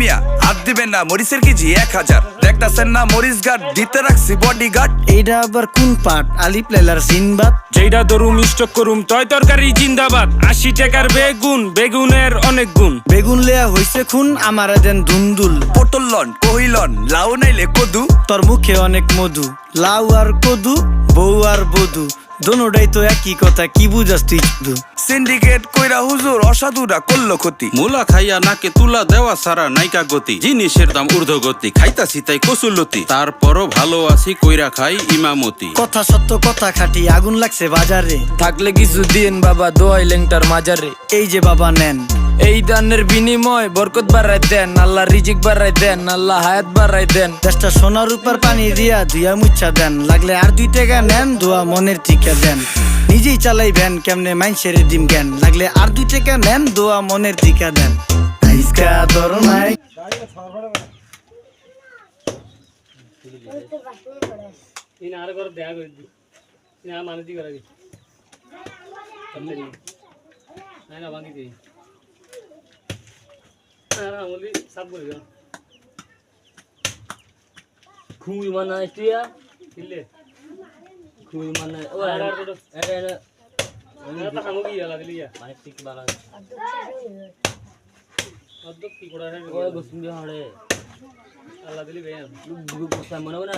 মিয়া হাত দিবেন না মরিচের কেজি 1000 দেখতাছেন না মরিচ গার্ড দিতে রাখছি বডি গার্ড এইটা আবার কোন পাট আলিপ লাইলার সিনবাদ যেইটা ধরুম স্টক করুম তয় তরকারি জিন্দাবাদ 80 টাকার বেগুন বেগুনের অনেক গুণ বেগুন লেয়া হইছে খুন আমারে দেন ধুন্দুল পটল লন কহিলন লাউ নাইলে কদু তোর মুখে অনেক মধু লাউ আর কদু বউ আর বধু দোনোটাই তো একই কথা কি বুঝাস তুই শুধু সিন্ডিকেট কইরা হুজুর অসাধুরা করলো ক্ষতি মুলা খাইয়া নাকে তুলা দেওয়া সারা নাইকা গতি জিনিসের দাম ঊর্ধ্বগতি খাইতাছি তাই কসুলতি তারপরও ভালো আছি কইরা খাই ইমামতি কথা সত্য কথা খাটি আগুন লাগছে বাজারে থাকলে কিছু দিন বাবা দোয়াই লেংটার মাজারে এই যে বাবা নেন এই দানের বিনিময় বরকত বাড়াই দেন আল্লাহ রিজিক বাড়াই দেন আল্লাহ হায়াত বাড়াই দেন দেশটা সোনার উপর পানি দিয়া ধুয়া মুচ্ছা দেন লাগলে আর 2 টাকা নেন দোয়া মনের টিকা দেন নিজেই চালাই ভ্যান কেমনে মাইনসের দিম জ্ঞান লাগলে আর 2 টাকা নেন দোয়া মনের টিকা দেন আইসকা ধর নাই খুবই মানে ইয়া কিলে খুবই মানে ও আরে এটা খামো কি লাগলি ইয়া মানে ঠিক বালা অদ্দক কি কোড়া রে ও গোসিন হড়ে আল্লাহ দিলি বেয়ান গুগু সামনে না